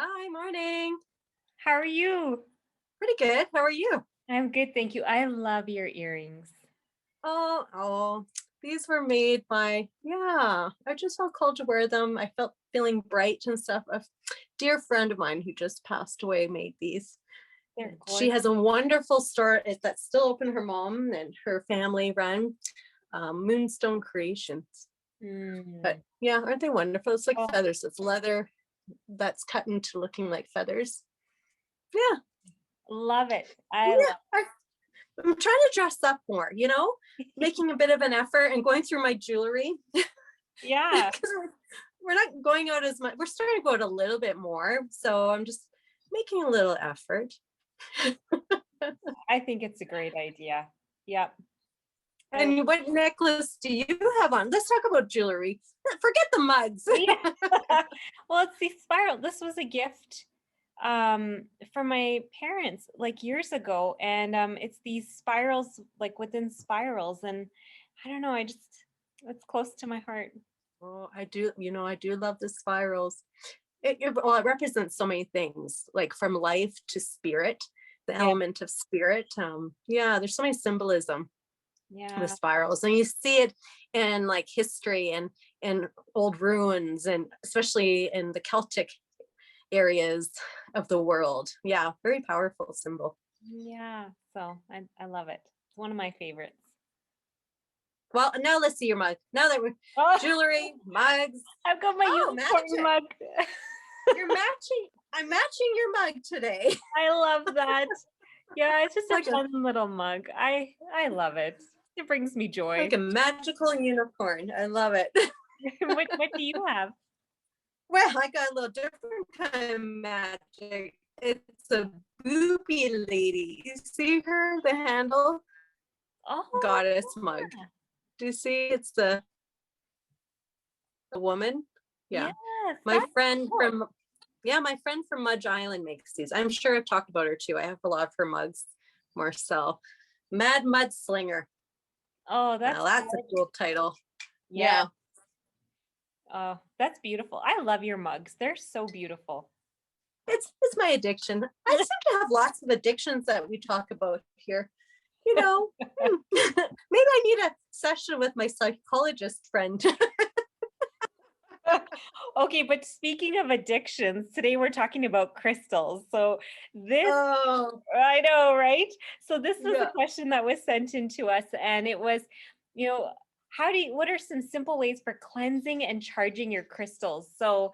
Hi, morning. How are you? Pretty good. How are you? I'm good, thank you. I love your earrings. Oh, these were made by, I just felt called to wear them. I felt feeling bright and stuff. A dear friend of mine who just passed away made these. They're She gorgeous. has a wonderful store that's still open. Her mom and her family run Moonstone Creations. But Mm. yeah, aren't they wonderful? It's like Oh, feathers. It's leather that's cut into looking like feathers. Yeah, love it. I love yeah. I'm trying to dress up more, making a bit of an effort and going through my jewelry Yeah, because we're not going out as much. We're starting to go out a little bit more. So I'm just making a little effort. I think it's a great idea. Yep. I And what necklace do you have on? Let's talk about jewelry. Forget the mugs. yeah. Well, it's the spiral. This was a gift for my parents like years ago, and it's these spirals like within spirals, and I don't know, it's close to my heart. Oh, I do. I do love the spirals. It represents so many things, like from life to spirit, the Yeah. element of spirit. Yeah, there's so many symbolism with Yeah. spirals, and you see it in like history and old ruins, and especially in the Celtic areas of the world. Yeah, very powerful symbol. Yeah. So I love it. It's one of my favorites. Well, now let's see your mug. Now that we're Oh, jewelry, mugs. I've got my Oh, unicorn magic. mug. You're matching. I'm matching your mug today. I love that. Yeah, it's just a like a fun little mug. I love it. It brings me joy. like a magical unicorn. I love it. What do you have? Well, I got a little different kind of magic. It's a booby lady. You see her, the handle? Oh, Goddess mug. Do you see? It's the woman. Yeah. yes, My that's friend cool. from my friend from Mudge Island makes these. I'm sure I've talked about her too. I have a lot of her mugs, Marcel. Mad Mud Slinger. Oh, Now that's that's a gorgeous. cool title. Yeah. Yeah. Oh, that's beautiful. I love your mugs. They're so beautiful. It's my addiction. I seem to have lots of addictions that we talk about here. Maybe I need a session with my psychologist friend. Okay, but speaking of addictions, today we're talking about crystals. So this, Oh, I know, right? So this was a yeah. question that was sent in to us, and it was, you know, what are some simple ways for cleansing and charging your crystals? So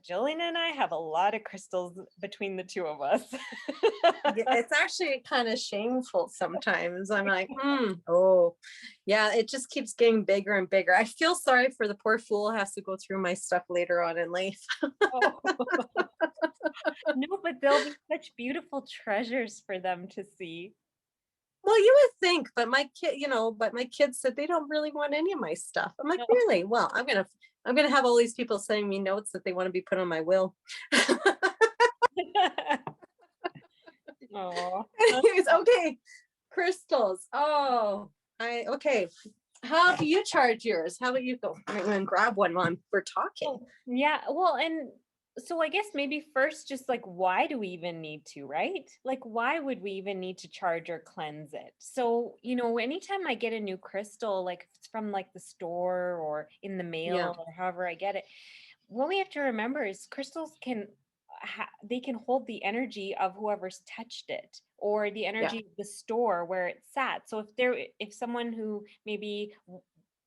Jillian and I have a lot of crystals between the two of us. Yeah, it's actually kind of shameful sometimes. I'm like, oh, yeah, it just keeps getting bigger and bigger. I feel sorry for the poor fool who has to go through my stuff later on in life. Oh. No, but they'll be such beautiful treasures for them to see. Well, you would think, but my kids said they don't really want any of my stuff. I'm like, No. really? Well, I'm gonna have all these people sending me notes that they want to be put on my will. Oh, Anyways, okay. Crystals. Oh, okay. How do you charge yours? How about you go? I'm gonna grab one while we're talking. yeah. Well, and so I guess maybe first, just like, why do we even need to, right? Like, why would we even need to charge or cleanse it? So, anytime I get a new crystal, like if it's from like the store or in the Yeah. mail or however I get it, what we have to remember is crystals they can hold the energy of whoever's touched it or the Yeah. energy of the store where it sat. So if someone who maybe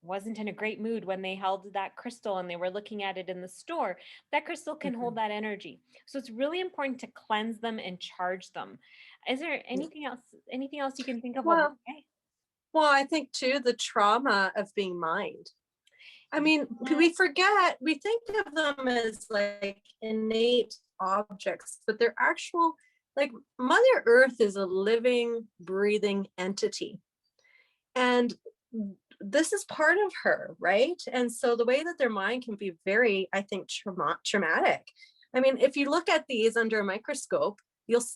wasn't in a great mood when they held that crystal and they were looking at it in the store, that crystal can hold Mhm. that energy. So it's really important to cleanse them and charge them. Is there Yeah. anything else you can think of Well, why? I think too the trauma of being mined. I mean, Yeah. we think of them as like innate objects, but they're actual, like Mother Earth is a living, breathing entity. And this is part of her, right? And so the way that their mind can be very, I think, traumatic. I mean, if you look at these under a microscope,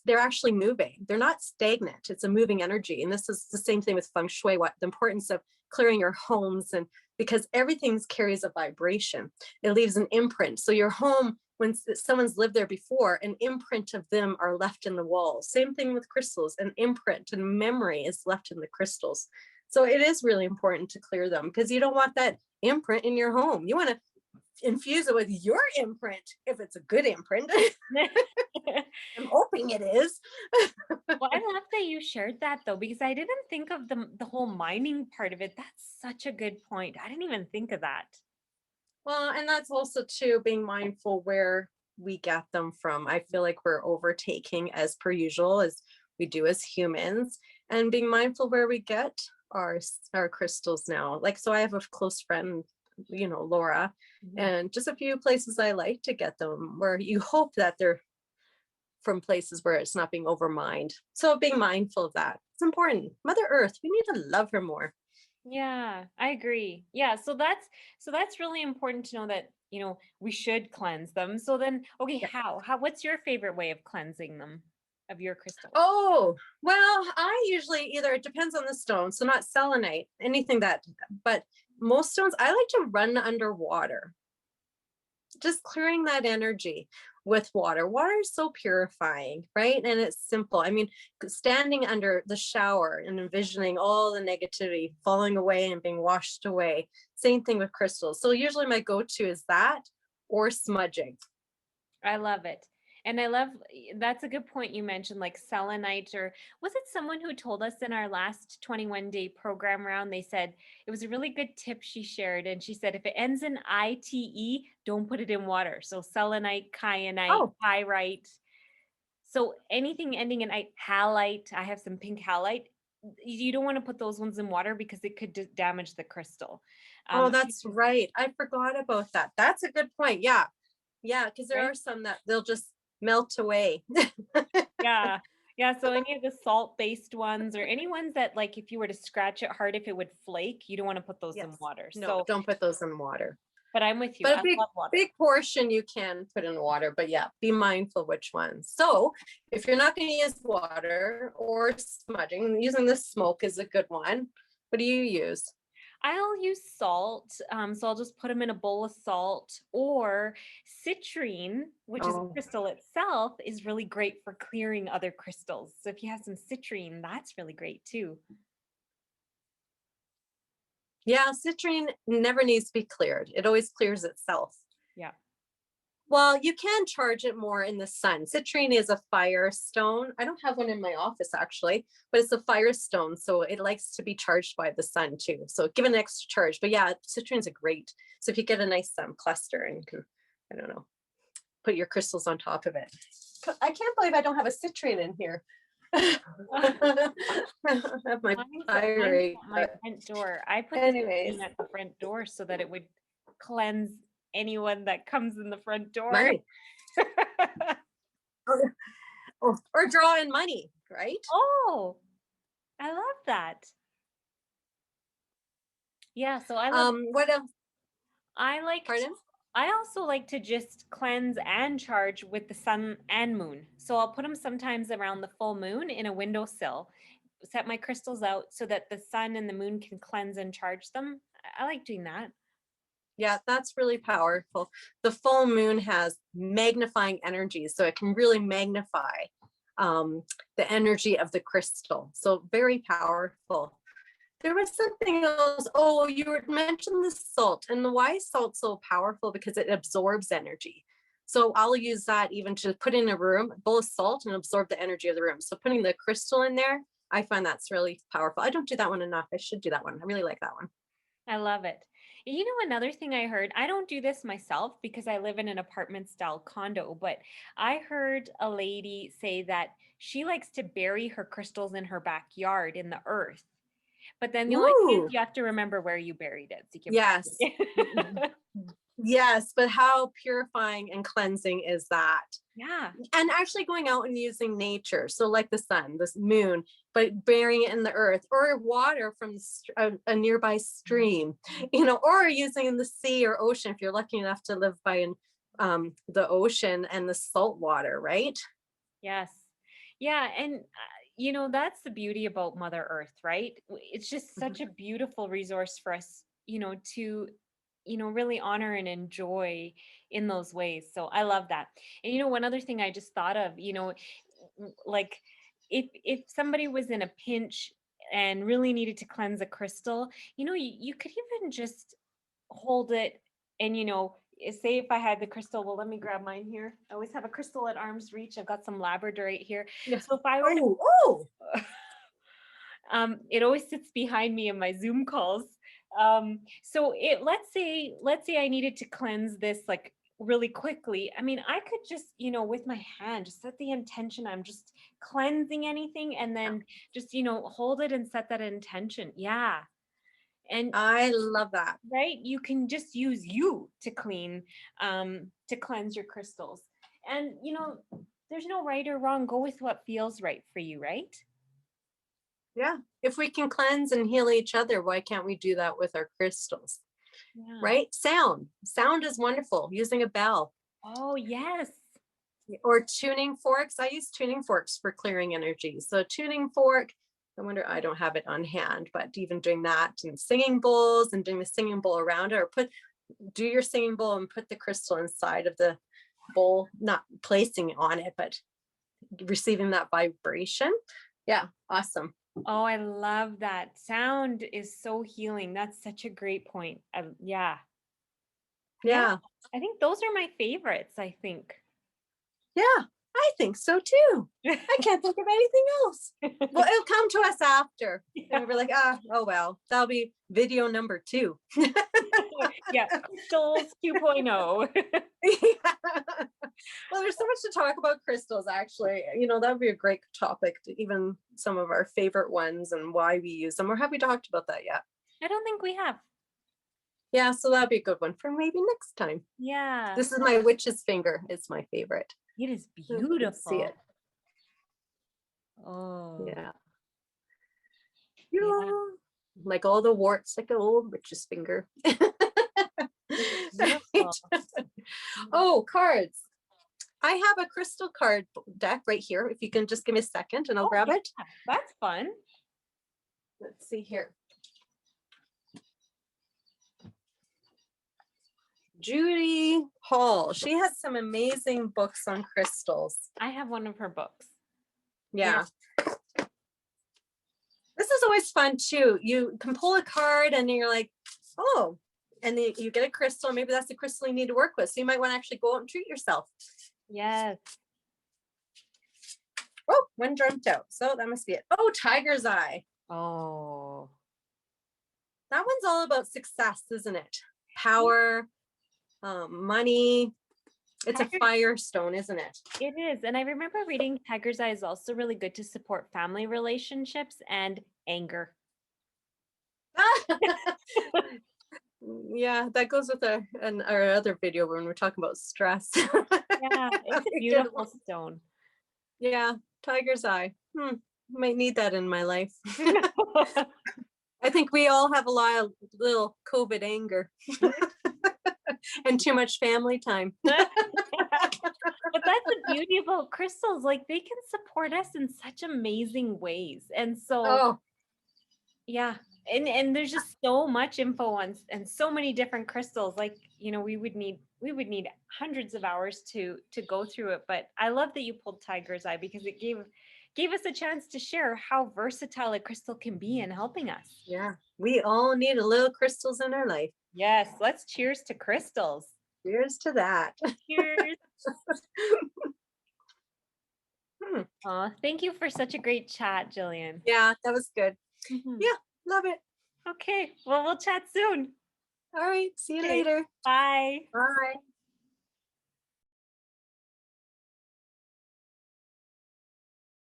they're actually moving. They're not stagnant. It's a moving energy. And this is the same thing with Feng Shui, what the importance of clearing your homes, and because everything carries a vibration. It leaves an imprint. So your home, when someone's lived there before, an imprint of them are left in the walls. Same thing with crystals, an imprint and memory is left in the crystals. So it is really important to clear them, because you don't want that imprint in your home. You want to infuse it with your imprint if it's a good imprint. I'm hoping it is. Well, I love that you shared that though, because I didn't think of the whole mining part of it. That's such a good point. I didn't even think of that. Well, and that's also too being mindful where we get them from. I feel like we're overtaking as per usual, as we do as humans, and being mindful where we get our crystals now. Like, so I have a close friend, Laura, and just a few places I like to get them where you hope that they're from places where it's not being overmined. So being mindful of that, it's important. Mother Earth, we need to love her more. Yeah, I agree. Yeah, so that's really important to know that, we should cleanse them. So then, okay, Yeah. how what's your favorite way of cleansing them, of your crystals? Oh, well, I usually it depends on the stone. So not selenite, anything but most stones I like to run underwater, just clearing that energy with water. Water is so purifying, right? And it's simple. I mean, standing under the shower and envisioning all the negativity falling away and being washed away. Same thing with crystals. So usually my go-to is that or smudging. I love it. And I love, that's a good point you mentioned, like selenite, or was it someone who told us in our last 21-day program round? They said it was a really good tip she shared. And she said, if it ends in ITE, don't put it in water. So selenite, kyanite, Oh, pyrite. So anything ending in halite, I have some pink halite. You don't want to put those ones in water because it could damage the crystal. oh, that's right. I forgot about that. That's a good point. Yeah. Yeah, because there Right? are some that they'll just melt away. Yeah. Yeah. So any of the salt-based ones, or any ones that, like, if you were to scratch it hard, if it would flake, you don't want to put those in Yes. water. No, So, don't put those in water. but I'm with you. But I a big, love water. big portion you can put in water, but yeah, be mindful which ones. So if you're not going to use water or smudging, using the smoke is a good one. What do you use? I'll use salt. So I'll just put them in a bowl of salt, or citrine, which is a Oh, crystal itself, is really great for clearing other crystals. So if you have some citrine, that's really great too. yeah, citrine never needs to be cleared. It always clears itself. Yeah. Well, you can charge it more in the sun. Citrine is a fire stone. I don't have one in my office actually, but it's a fire stone. So it likes to be charged by the sun too. So give it an extra charge. But yeah, citrine's a great. So if you get a nice cluster and you can, I don't know, put your crystals on top of it. I can't believe I don't have a citrine in here. I have my Mine's pyrite. at my front door. I put Anyways, citrine at the front door so that it would cleanse anyone that comes in the front door. money. Or draw in money, right? Oh, I love that. Yeah, so What else? I like to, Pardon? I also like to just cleanse and charge with the sun and moon. So I'll put them sometimes around the full moon in a windowsill, set my crystals out so that the sun and the moon can cleanse and charge them. I like doing that. Yeah, that's really powerful. The full moon has magnifying energy, so it can really magnify the energy of the crystal. So very powerful. There was something else. Oh, you mentioned the salt, and the why is salt so powerful? Because it absorbs energy. So I'll use that even to put in a room, a bowl of salt, and absorb the energy of the room. So putting the crystal in there, I find that's really powerful. I don't do that one enough. I should do that one. I really like that one. I love it. You know, another thing I heard, I don't do this myself because I live in an apartment style condo, but I heard a lady say that she likes to bury her crystals in her backyard in the earth. But then the only thing is Ooh, you have to remember where you buried it so you can find yes. it. Yes, but how purifying and cleansing is that? Yeah. And actually going out and using nature. So like the sun, this moon, but burying it in the earth, or water from a nearby stream, or using in the sea or ocean if you're lucky enough to live by the ocean and the salt water, right? Yes. Yeah. And, that's the beauty about Mother Earth, right? It's just Mhm. such a beautiful resource for us, to really honor and enjoy in those ways. So I love that. And one other thing I just thought of, like if somebody was in a pinch and really needed to cleanse a crystal, you could even just hold it and say if I had the crystal, well, let me grab mine here. I always have a crystal at arm's reach. I've got some labradorite here. Yeah. So if I were Oh, it always sits behind me in my Zoom calls. So let's say I needed to cleanse this like really quickly. I mean, I could just, with my hand, just set the intention. I'm just cleansing anything and then just, hold it and set that intention. Yeah. And I love that. right, you can just use you to cleanse your crystals. And, there's no right or wrong. Go with what feels right for you, right? Yeah. If we can cleanse and heal each other, why can't we do that with our crystals? Yeah. Right? Sound is wonderful. Using a bell. Oh, yes. Or tuning forks. I use tuning forks for clearing energy. So tuning fork, I wonder, I don't have it on hand, but even doing that, and singing bowls and doing the singing bowl around it, or do your singing bowl and put the crystal inside of the bowl, not placing it on it, but receiving that vibration. Yeah. Awesome. Oh, I love that. Sound is so healing. That's such a great point. Yeah. Yeah. I think those are my favorites, I think. Yeah, I think so too. I can't think of anything else. Well, it'll come to us after. Yeah. And we're like, oh well, that'll be video number 2. Yeah, crystals 2.0. Yeah. Well, there's so much to talk about crystals, actually. That would be a great topic, to even some of our favorite ones and why we use them. Or have we talked about that yet? I don't think we have. Yeah, so that'd be a good one for maybe next time. Yeah. This is my witch's finger. It's my favorite. It is beautiful. See it. Oh. Yeah. Yeah. Like all the warts, like an old witch's finger. Oh, cards. I have a crystal card deck right here. If you can just give me a second and I'll grab it. That's fun. Let's see here. Judy Hall. She has some amazing books on crystals. I have one of her books. Yeah. This is always fun too. You can pull a card and you're like, oh, and then you get a crystal. Maybe that's the crystal you need to work with. So you might want to actually go out and treat yourself. Yes. Oh, one jumped out. So that must be it. Oh, tiger's eye. Oh. That one's all about success, isn't it? Power, money. It's a fire stone, isn't it? It is. And I remember reading tiger's eye is also really good to support family relationships and anger. Yeah, that goes with our other video when we're talking about stress. Yeah, it's a beautiful stone. Yeah, tiger's eye. Might need that in my life. I think we all have a lot of little COVID anger and too much family time. But that's the beauty about crystals. Like they can support us in such amazing ways. And so, yeah. And there's just so much info on and so many different crystals. Like, we would need hundreds of hours to go through it. But I love that you pulled tiger's eye because it gave us a chance to share how versatile a crystal can be in helping us. Yeah, we all need a little crystals in our life. Yes, let's cheers to crystals. Cheers to that. Cheers. Thank you for such a great chat, Gillian. Yeah, that was good. Mm-hmm. Yeah, love it. Okay, well, we'll chat soon. All right, see you later. Bye. Bye.